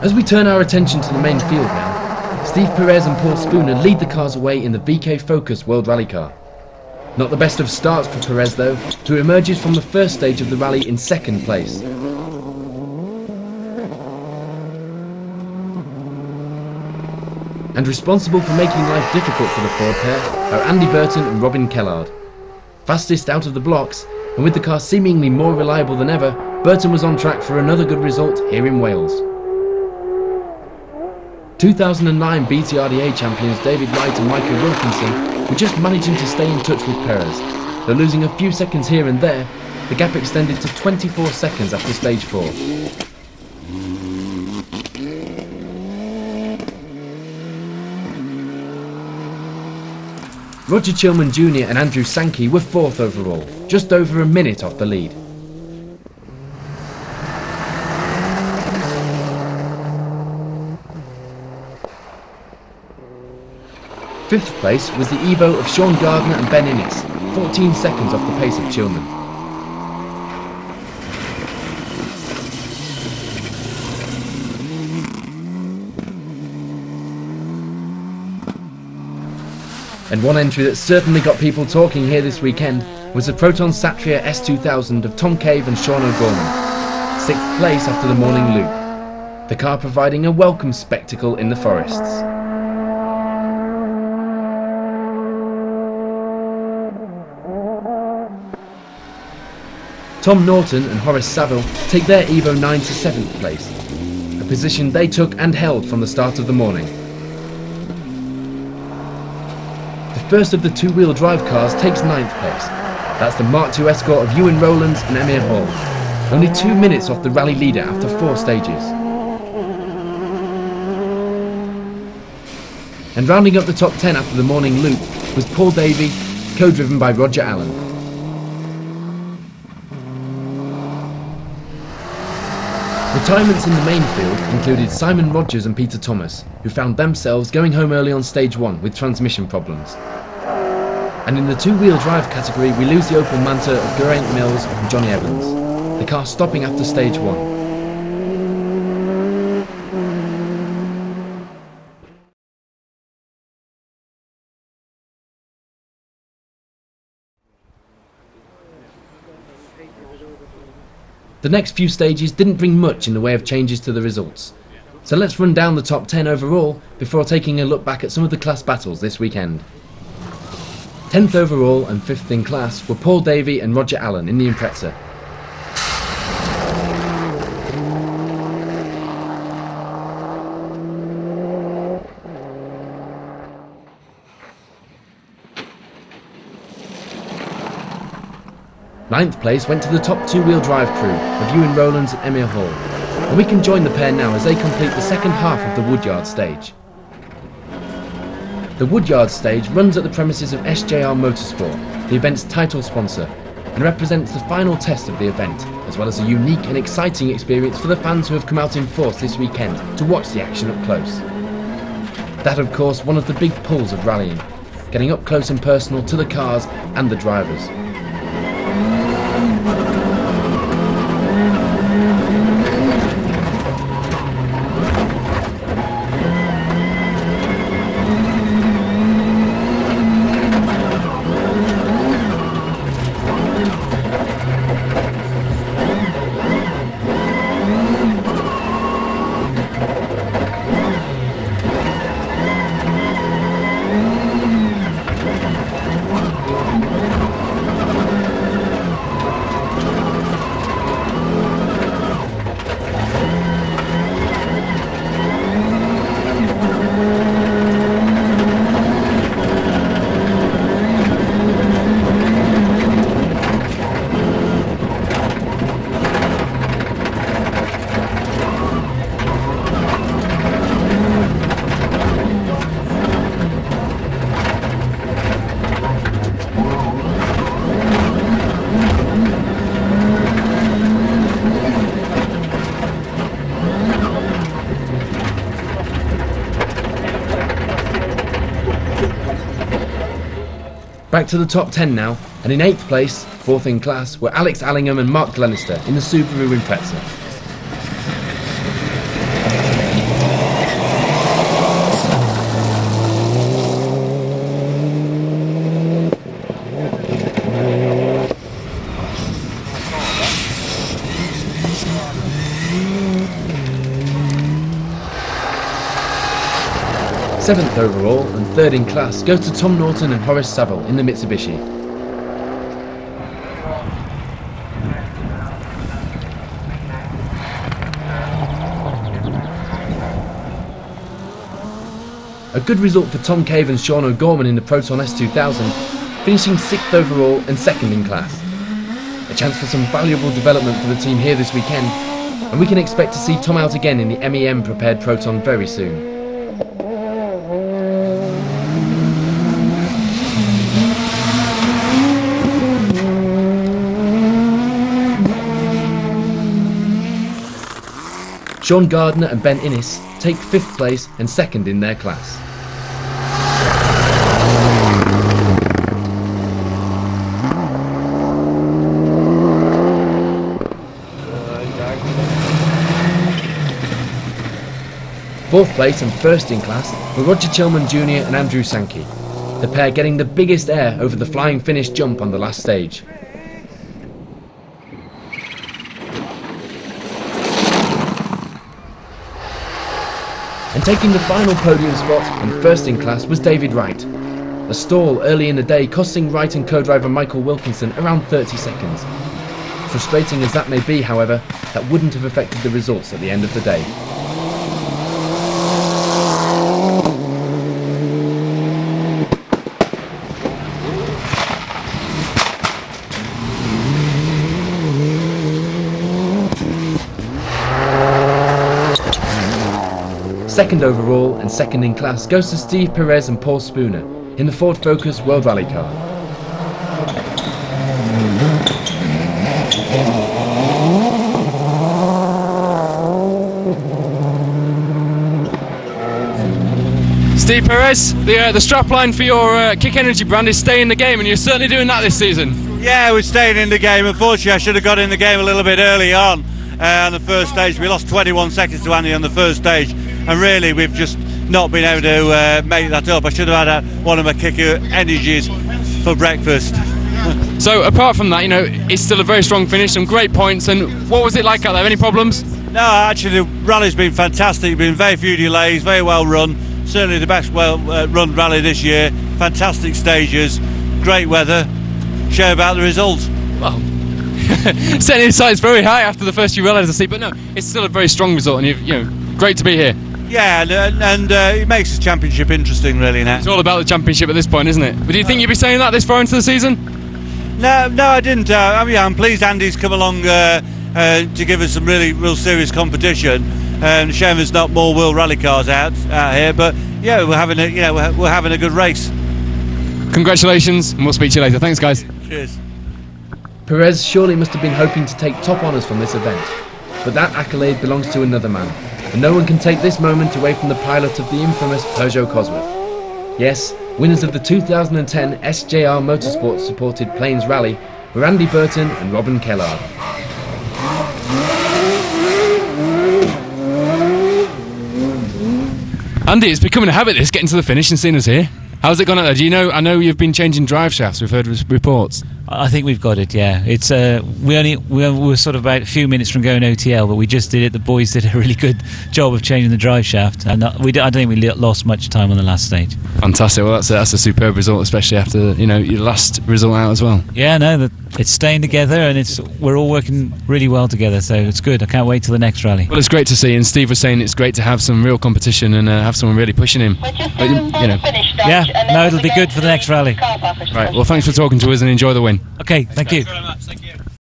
As we turn our attention to the main field now, Steve Perez and Paul Spooner lead the cars away in the VK Focus World Rally Car. Not the best of starts for Perez though, who emerges from the first stage of the rally in second place. And responsible for making life difficult for the Ford pair are Andy Burton and Robin Kellard. Fastest out of the blocks, and with the car seemingly more reliable than ever, Burton was on track for another good result here in Wales. 2009 BTRDA champions David Wright and Micah Wilkinson were just managing to stay in touch with Perez. Though losing a few seconds here and there, the gap extended to 24 seconds after stage 4. Roger Chilman Jr. and Andrew Sankey were 4th overall, just over a minute off the lead. Fifth place was the Evo of Sean Gardner and Ben Innes, 14 seconds off the pace of Chilman. And one entry that certainly got people talking here this weekend was the Proton Satria S2000 of Tom Cave and Sean O'Gorman, 6th place after the morning loop, the car providing a welcome spectacle in the forests. Tom Norton and Horace Saville take their Evo 9 to 7th place, a position they took and held from the start of the morning. The first of the two-wheel drive cars takes 9th place. That's the Mark II Escort of Ewan Rowlands and Emir Hall, only 2 minutes off the rally leader after 4 stages. And rounding up the top 10 after the morning loop was Paul Davey, co-driven by Roger Allen. Retirements in the main field included Simon Rogers and Peter Thomas, who found themselves going home early on stage 1 with transmission problems. And in the two-wheel drive category we lose the Opel Manta of Geraint Mills and Johnny Evans, the car stopping after stage 1. The next few stages didn't bring much in the way of changes to the results, so let's run down the top 10 overall before taking a look back at some of the class battles this weekend. 10th overall and 5th in class were Paul Davey and Roger Allen in the Impreza. Ninth place went to the top two-wheel drive crew of Ewan Rowlands and Emir Hall, and we can join the pair now as they complete the second half of the Woodyard stage. The Woodyard stage runs at the premises of SJR Motorsport, the event's title sponsor, and represents the final test of the event, as well as a unique and exciting experience for the fans who have come out in force this weekend to watch the action up close. That, of course, one of the big pulls of rallying, getting up close and personal to the cars and the drivers. Back to the top 10 now, and in 8th place, 4th in class, were Alex Allingham and Mark Glenister in the Subaru Impreza. 7th overall and 3rd in class goes to Tom Norton and Horace Saville in the Mitsubishi. A good result for Tom Cave and Sean O'Gorman in the Proton S2000, finishing 6th overall and 2nd in class. A chance for some valuable development for the team here this weekend, and we can expect to see Tom out again in the MEM prepared Proton very soon. Sean Gardner and Ben Innes take 5th place and 2nd in their class. Fourth place and 1st in class were Roger Chilman Jr. and Andrew Sankey, the pair getting the biggest air over the flying finish jump on the last stage. And taking the final podium spot and 1st in class was David Wright. A stall early in the day costing Wright and co-driver Michael Wilkinson around 30 seconds. Frustrating as that may be, however, that wouldn't have affected the results at the end of the day. Second overall and 2nd in class goes to Steve Perez and Paul Spooner in the Ford Focus World Rally car. Steve Perez, the strapline for your Kick Energy brand is stay in the game, and you're certainly doing that this season. Yeah, we're staying in the game. Unfortunately, I should have got in the game a little bit early on the first stage. We lost 21 seconds to Andy on the first stage, and really we've just not been able to make that up. I should have had one of my Kick Energies for breakfast. So apart from that, you know, it's still a very strong finish, some great points. And what was it like out there? Any problems? No, actually the rally's been fantastic. Been very few delays, very well run. Certainly the best run rally this year. Fantastic stages, great weather. Show about the results. Well, setting his sights very high after the first few rallies I see, but no, it's still a very strong result, and you know, great to be here. Yeah, and it makes the championship interesting, really. Now it's all about the championship at this point, isn't it? But do you think you'd be saying that this far into the season? No, I didn't. I'm pleased Andy's come along to give us some real serious competition. Shame there's not more World Rally cars out here, but yeah, we're having a good race. Congratulations, and we'll speak to you later. Thanks, guys. Cheers. Perez surely must have been hoping to take top honours from this event, but that accolade belongs to another man, and no one can take this moment away from the pilot of the infamous Peugeot Cosworth. Yes, winners of the 2010 SJR Motorsports supported Plains Rally were Andy Burton and Robin Kellard. Andy, it's becoming a habit this, getting to the finish and seeing us here. How's it gone out there? Do you know? I know you've been changing drive shafts. We've heard reports. I think we've got it. Yeah, it's we were sort of about a few minutes from going OTL, but we just did it. The boys did a really good job of changing the drive shaft, and I don't think we lost much time on the last stage. Fantastic. Well, that's a superb result, especially after your last result out as well. Yeah, no, it's staying together, and we're all working really well together. So it's good. I can't wait till the next rally. Well, it's great to see. And Steve was saying it's great to have some real competition and have someone really pushing him. Yeah, no, it'll be good for the next rally. Right. Well, thanks for talking to us and enjoy the win. Okay, thank you. Very much. Thank you.